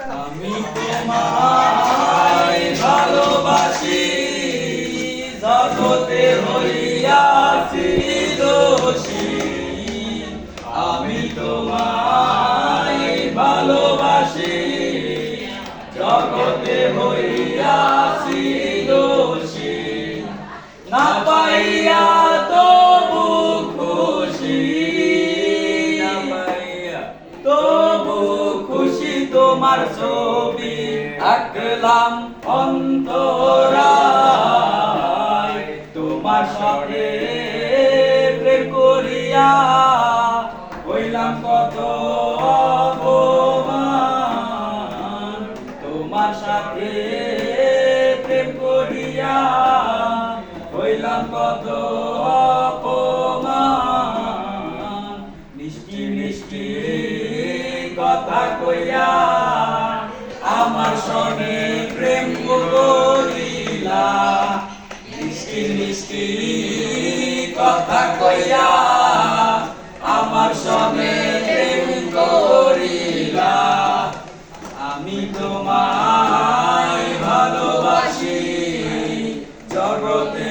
আমি তোমায় ভালোবাসি, জগতে হইয়াছি দোষী। আমি তোমায় ভালোবাসি, জগতে হইয়াছি দোষী। না পাইয়া তবু খুশি, না পাইয়া তবু খুশি। তোমার ছবি আঁকলাম অন্তরায়, তোমার সাথে প্রেম করিয়া হইলাম কত অপমান। তোমার সাথে প্রেম করিয়া হইলাম কত অপমান। মিষ্টি মিষ্টি কথা কইয়া আমার সনে প্রেম করিলা। মিষ্টি মিষ্টি কথা কইয়া আমার সনে প্রেম করিলা। আমি তোমায় ভালোবাসি, জগতে